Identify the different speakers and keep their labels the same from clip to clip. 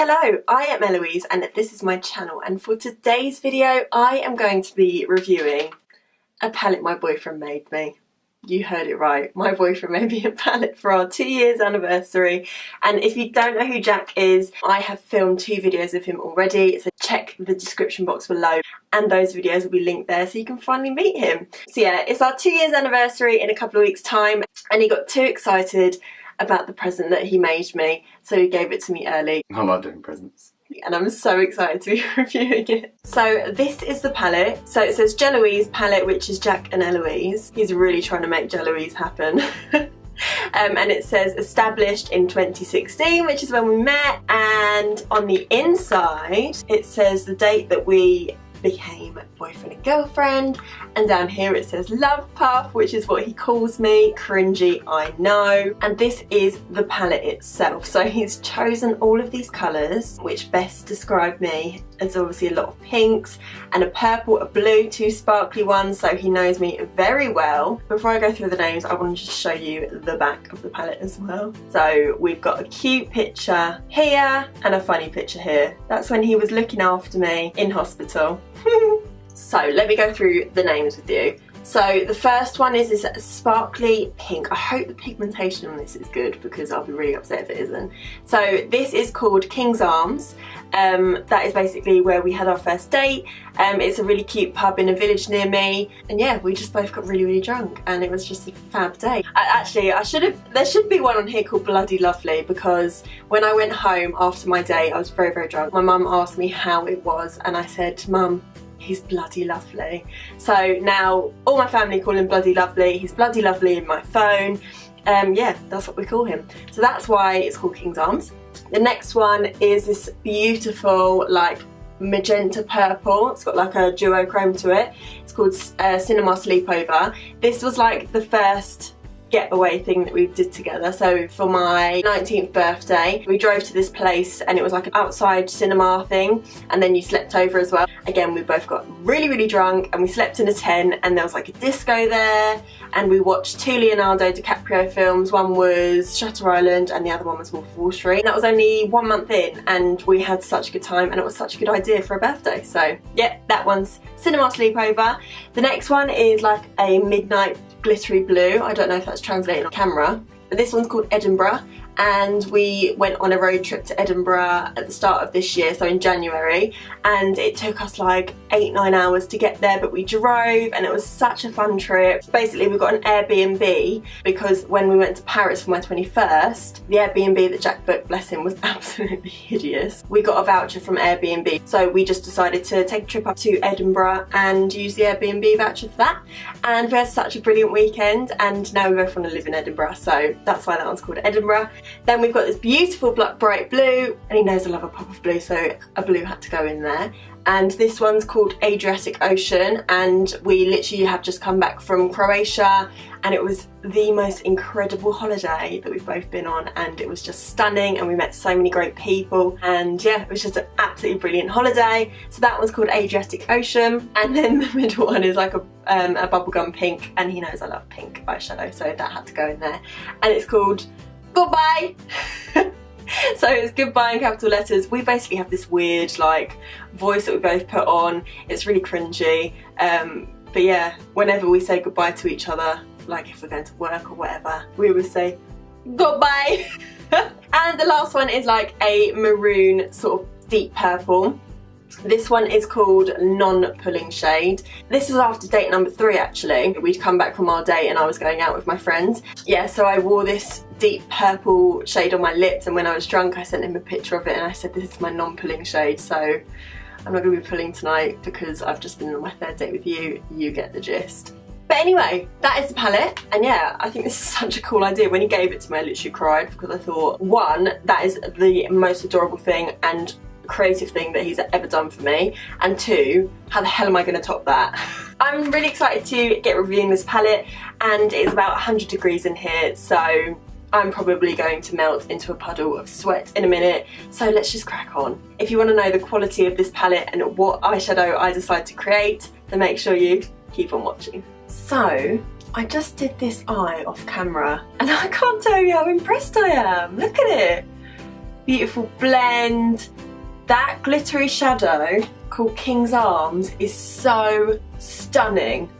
Speaker 1: Hello, I am Eloise and this is my channel, and for today's video I am going to be reviewing a palette my boyfriend made me. You heard it right, my boyfriend made me a palette for our 2 years anniversary, and if you don't know who Jack is, I have filmed 2 videos of him already, so check the description box below and those videos will be linked there so you can finally meet him. So yeah, it's our 2 years anniversary in a couple of weeks time and he got too excited about the present that he made me, so he gave it to me early.
Speaker 2: I love doing presents.
Speaker 1: And I'm so excited to be reviewing it. So this is the palette. So it says Eloise palette, which is Jack and Eloise. He's really trying to make Eloise happen. And it says established in 2016, which is when we met. And on the inside, it says the date that we became boyfriend and girlfriend, and down here it says love puff, which is what he calls me. Cringy, I know. And this is the palette itself. So he's chosen all of these colours which best describe me. There's obviously a lot of pinks and a purple, a blue, 2 sparkly ones, so he knows me very well. Before I go through the names, I want to just show you the back of the palette as well. So we've got a cute picture here and a funny picture here. That's when he was looking after me in hospital. So let me go through the names with you. So the first one is this sparkly pink. I hope the pigmentation on this is good because I'll be really upset if it isn't. So this is called King's Arms. That is basically where we had our first date. It's a really cute pub in a village near me, and yeah, we just both got really drunk and it was just a fab day. There should be one on here called Bloody Lovely, because when I went home after my day I was very drunk. My mum asked me how it was and I said, Mum, he's bloody lovely. So now all my family call him Bloody Lovely. He's bloody lovely in my phone. Yeah, that's what we call him. So that's why it's called King's Arms. The next one is this beautiful like magenta purple. It's got like a duochrome to it. It's called Cinema Sleepover. This was like the first getaway thing that we did together. So for my 19th birthday we drove to this place and it was like an outside cinema thing, and then you slept over as well. Again, we both got really drunk and we slept in a tent, and there was like a disco there, and we watched 2 Leonardo DiCaprio films. One was Shutter Island and the other one was Wolf of Wall Street. And that was only 1 month in and we had such a good time, and it was such a good idea for a birthday. So yeah, that one's Cinema Sleepover. The next one is like a midnight glittery blue. I don't know if that's translating on camera, but this one's called Edinburgh, and we went on a road trip to Edinburgh at the start of this year, so in January, and it took us like 8-9 hours to get there, but we drove and it was such a fun trip. Basically we got an Airbnb because when we went to Paris for my 21st, the Airbnb that Jack booked, bless him, was absolutely hideous. We got a voucher from Airbnb, so we just decided to take a trip up to Edinburgh and use the Airbnb voucher for that, and we had such a brilliant weekend, and now we both want to live in Edinburgh, so that's why that one's called Edinburgh. Then we've got this beautiful bright blue, and he knows I love a pop of blue, so a blue had to go in there. And this one's called Adriatic Ocean, and we literally have just come back from Croatia, and it was the most incredible holiday that we've both been on, and it was just stunning, and we met so many great people, and yeah, it was just an absolutely brilliant holiday. So that one's called Adriatic Ocean. And then the middle one is like a bubblegum pink, and he knows I love pink eyeshadow, so that had to go in there, and it's called Goodbye. So it's goodbye in capital letters. We basically have this weird like voice that we both put on. It's really cringy, but yeah, whenever we say goodbye to each other, like if we're going to work or whatever, we would say goodbye. And the last one is like a maroon sort of deep purple. This one is called Non-Pulling Shade. This was after date number 3 actually. We'd come back from our date and I was going out with my friends. Yeah, so I wore this deep purple shade on my lips, and when I was drunk I sent him a picture of it and I said, this is my non-pulling shade, so I'm not going to be pulling tonight because I've just been on my 3rd date with you. You get the gist. But anyway, that is the palette, and yeah, I think this is such a cool idea. When he gave it to me I literally cried because I thought, 1, that is the most adorable thing and creative thing that he's ever done for me, and 2, how the hell am I going to top that? I'm really excited to get reviewing this palette, and it's about 100 degrees in here, so I'm probably going to melt into a puddle of sweat in a minute, so let's just crack on. If you want to know the quality of this palette and what eyeshadow I decide to create, then make sure you keep on watching. So I just did this eye off camera and I can't tell you how impressed I am. Look at it. beautiful blend. That glittery shadow called King's Arms is so stunning.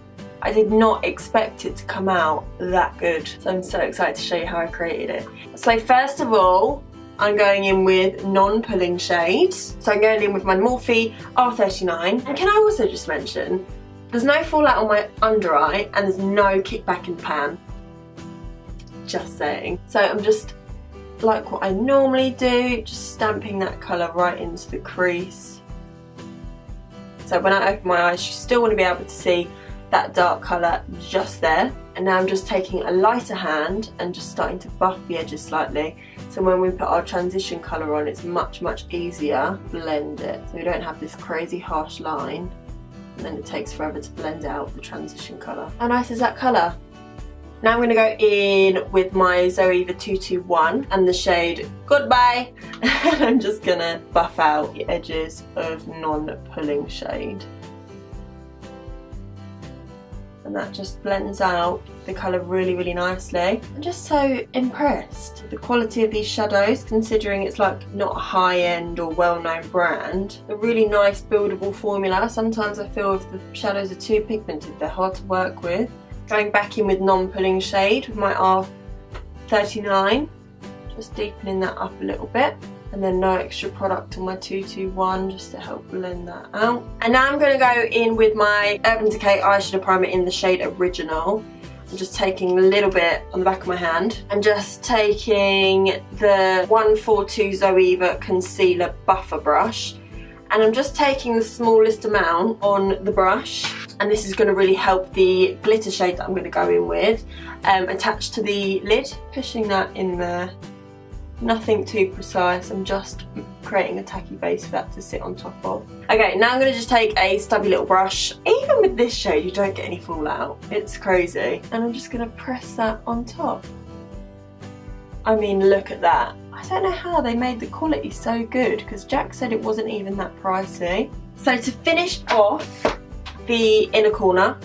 Speaker 1: I did not expect it to come out that good. So I'm so excited to show you how I created it. So first of all, I'm going in with non-pulling shades. So I'm going in with my Morphe R39. And can I also just mention, there's no fallout on my under eye and there's no kickback in the pan. Just saying. So I'm just, like what I normally do, just stamping that colour right into the crease. So when I open my eyes, you still want to be able to see that dark colour just there. And now I'm just taking a lighter hand and just starting to buff the edges slightly. So when we put our transition colour on, it's much easier to blend it. So we don't have this crazy harsh line and then it takes forever to blend out the transition colour. How nice is that colour? Now I'm going to go in with my Zoeva 221 and the shade Goodbye. And I'm just going to buff out the edges of non-pulling shade. And that just blends out the colour really nicely. I'm just so impressed with the quality of these shadows, considering it's like not a high-end or well-known brand. A really nice buildable formula. Sometimes I feel if the shadows are too pigmented, they're hard to work with. Going back in with non-pulling shade with my R39, just deepening that up a little bit. And then no extra product on my 221 just to help blend that out. And now I'm going to go in with my Urban Decay eyeshadow primer in the shade Original. I'm just taking a little bit on the back of my hand. I'm just taking the 142 Zoeva concealer buffer brush. And I'm just taking the smallest amount on the brush. And this is going to really help the glitter shade that I'm going to go in with attached to the lid. Pushing that in there. Nothing too precise, I'm just creating a tacky base for that to sit on top of. Okay, now I'm going to just take a stubby little brush. Even with this shade you don't get any fallout, it's crazy. And I'm just going to press that on top. I mean, look at that. I don't know how they made the quality so good, because Jack said it wasn't even that pricey. So to finish off the inner corner,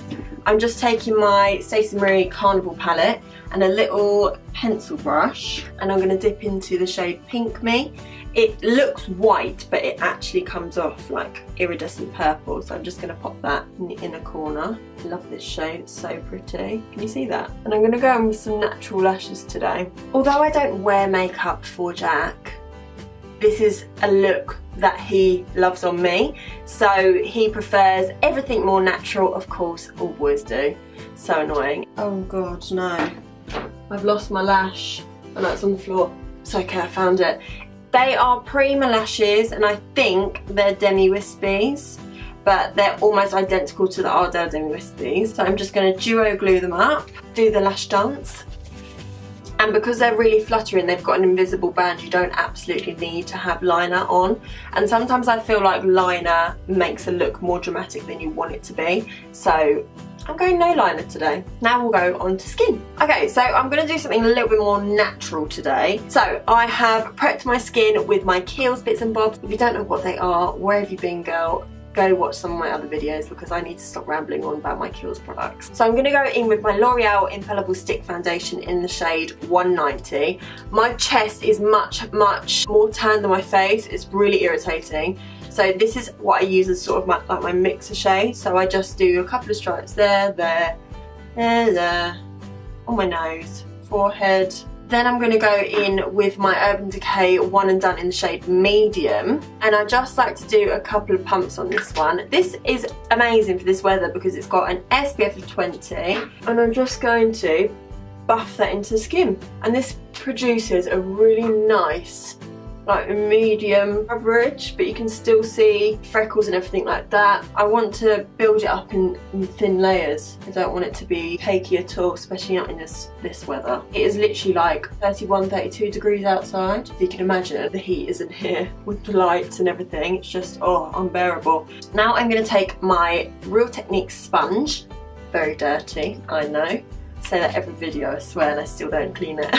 Speaker 1: I'm just taking my Stacey Marie Carnival palette and a little pencil brush, and I'm going to dip into the shade Pink Me. It looks white, but it actually comes off like iridescent purple, so I'm just going to pop that in the inner corner. I love this shade, it's so pretty. Can you see that? And I'm going to go in with some natural lashes today. Although I don't wear makeup for Jack, this is a look that he loves on me, so he prefers everything more natural. Of course, all boys do. So annoying. Oh god, no. I've lost my lash. Oh no, it's on the floor. It's okay, I found it. They are Prima lashes, and I think they're Demi Wispies, but they're almost identical to the Ardell Demi Wispies. So I'm just going to duo glue them up, do the lash dance. And because they're really fluttering, they've got an invisible band, you don't absolutely need to have liner on. And sometimes I feel like liner makes a look more dramatic than you want it to be. So I'm going no liner today. Now we'll go on to skin. Okay, so I'm going to do something a little bit more natural today. So I have prepped my skin with my Kiehl's bits and bobs. If you don't know what they are, where have you been, girl? Go watch some of my other videos, because I need to stop rambling on about my Kiehl's products. So I'm going to go in with my L'Oreal Infallible Stick Foundation in the shade 190. My chest is much more tan than my face. It's really irritating. So this is what I use as sort of like my mixer shade. So I just do a couple of stripes there, on my nose, forehead. Then I'm going to go in with my Urban Decay One and Done in the shade Medium. And I just like to do a couple of pumps on this one. This is amazing for this weather because it's got an SPF of 20. And I'm just going to buff that into the skin. And this produces a really nice, like, medium coverage, but you can still see freckles and everything like that. I want to build it up in thin layers. I don't want it to be cakey at all, especially not in this weather. It is literally like 31, 32 degrees outside. So you can imagine the heat isn't here with the lights and everything. It's just, oh, unbearable. Now I'm going to take my Real Techniques sponge. Very dirty, I know. I say that every video, I swear, and I still don't clean it.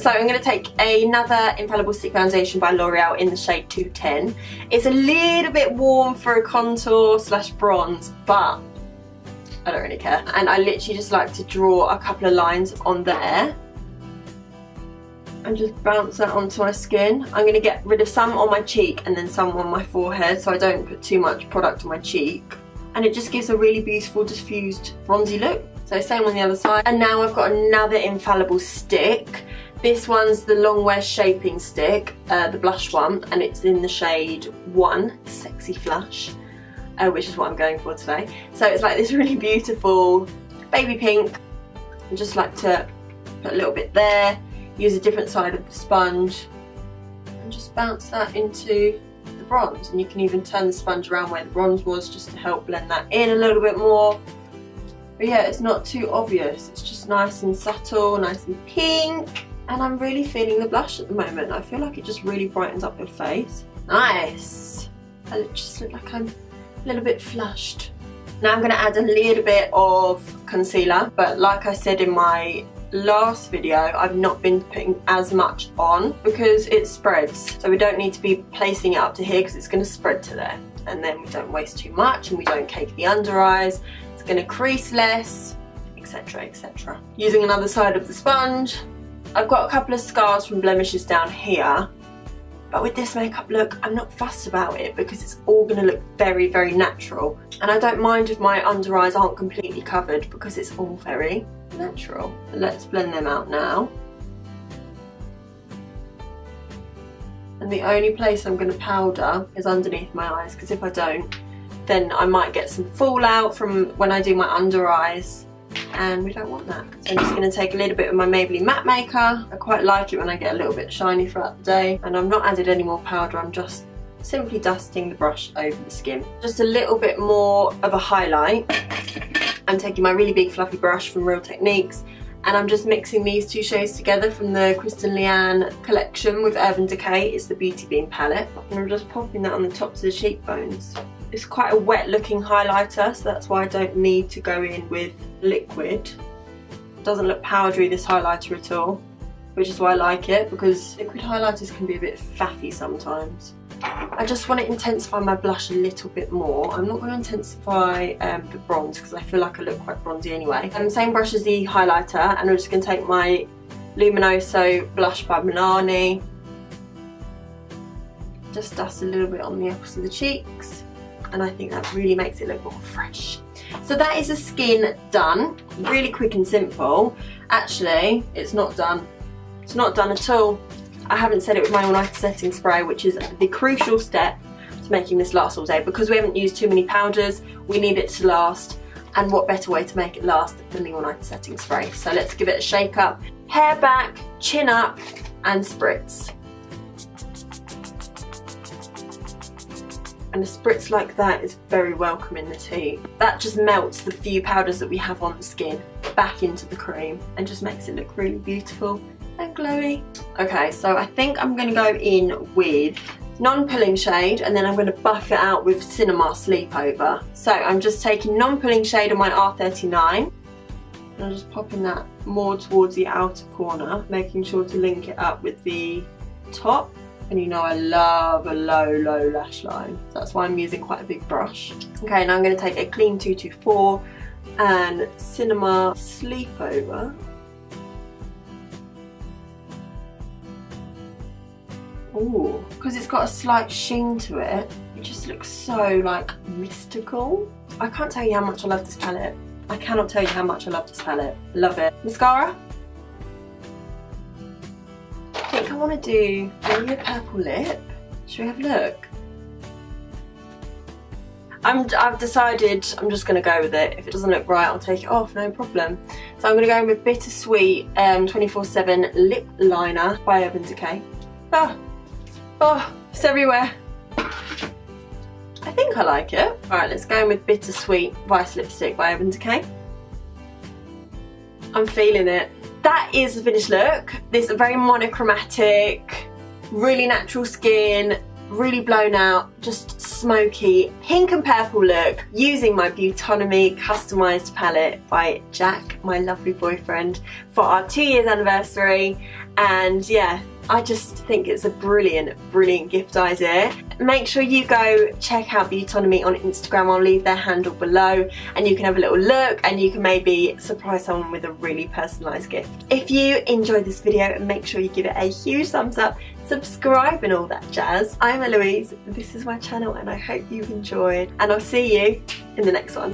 Speaker 1: So I'm going to take another Infallible Stick Foundation by L'Oreal in the shade 210. It's a little bit warm for a contour / bronze, but I don't really care. And I literally just like to draw a couple of lines on there. and just bounce that onto my skin. I'm going to get rid of some on my cheek and then some on my forehead so I don't put too much product on my cheek. And it just gives a really beautiful diffused bronzy look. So same on the other side. And now I've got another infallible stick. This one's the Longwear Shaping Stick, the blush one, and it's in the shade 1, Sexy Flush, which is what I'm going for today. So it's like this really beautiful baby pink. I just like to put a little bit there, use a different side of the sponge, and just bounce that into the bronze. And you can even turn the sponge around where the bronze was just to help blend that in a little bit more. But yeah, it's not too obvious. It's just nice and subtle, nice and pink. And I'm really feeling the blush at the moment. I feel like it just really brightens up your face. Nice. I just look like I'm a little bit flushed. Now I'm going to add a little bit of concealer. But like I said in my last video, I've not been putting as much on because it spreads. So we don't need to be placing it up to here because it's going to spread to there. And then we don't waste too much and we don't cake the under eyes. It's going to crease less, etc, etc. Using another side of the sponge. I've got a couple of scars from blemishes down here, but with this makeup look, I'm not fussed about it because it's all going to look very, very natural. And I don't mind if my under eyes aren't completely covered because it's all very natural. So let's blend them out now. And the only place I'm going to powder is underneath my eyes, because if I don't, then I might get some fallout from when I do my under eyes. And we don't want that. So I'm just going to take a little bit of my Maybelline matte maker. I quite like it when I get a little bit shiny throughout the day. And I've not added any more powder, I'm just simply dusting the brush over the skin. Just a little bit more of a highlight. I'm taking my really big fluffy brush from Real Techniques and I'm just mixing these two shades together from the Kristen Leanne collection with Urban Decay. It's the Beauty Beam palette. And I'm just popping that on the tops of the cheekbones. It's quite a wet looking highlighter, so that's why I don't need to go in with liquid. It doesn't look powdery, this highlighter, at all, which is why I like it, because liquid highlighters can be a bit faffy sometimes. I just want to intensify my blush a little bit more. I'm not going to intensify the bronze because I feel like I look quite bronzy anyway. Same brush as the highlighter, and I'm just going to take my Luminoso blush by Milani. Just dust a little bit on the uppers of the cheeks. And I think that really makes it look more fresh. So that is the skin done. Really quick and simple. Actually, it's not done. It's not done at all. I haven't set it with my all-nighter setting spray, which is the crucial step to making this last all day. Because we haven't used too many powders, we need it to last. And what better way to make it last than the all-nighter setting spray. So let's give it a shake up. Hair back, chin up, and spritz. And a spritz like that is very welcome in the tea. That just melts the few powders that we have on the skin back into the cream and just makes it look really beautiful and glowy. Okay, so I think I'm going to go in with non-pulling shade and then I'm going to buff it out with Cinema Sleepover. So I'm just taking non-pulling shade on my R39 and I'm just popping that more towards the outer corner, making sure to link it up with the top. And you know I love a low lash line. So that's why I'm using quite a big brush. Okay, now I'm going to take a clean 224 and Cinema Sleepover. Ooh, because it's got a slight sheen to it. It just looks so like mystical. I can't tell you how much I love this palette. I cannot tell you how much I love this palette. Love it. Mascara. I think I want to do maybe a purple lip. Should we have a look? I've decided I'm just going to go with it. If it doesn't look right, I'll take it off, no problem. So I'm going to go in with Bittersweet 24/7 Lip Liner by Urban Decay. Oh, it's everywhere. I think I like it. Alright, let's go in with Bittersweet Vice Lipstick by Urban Decay. I'm feeling it. That is the finished look. This very monochromatic, really natural skin, really blown out, just smoky, pink and purple look using my Beautonomy customised palette by Jack, my lovely boyfriend, for our 2 years anniversary. And yeah, I just think it's a brilliant, brilliant gift idea. Make sure you go check out Beautonomy on Instagram. I'll leave their handle below and you can have a little look and you can maybe surprise someone with a really personalised gift. If you enjoyed this video, make sure you give it a huge thumbs up, subscribe and all that jazz. I'm Eloise, this is my channel and I hope you've enjoyed and I'll see you in the next one.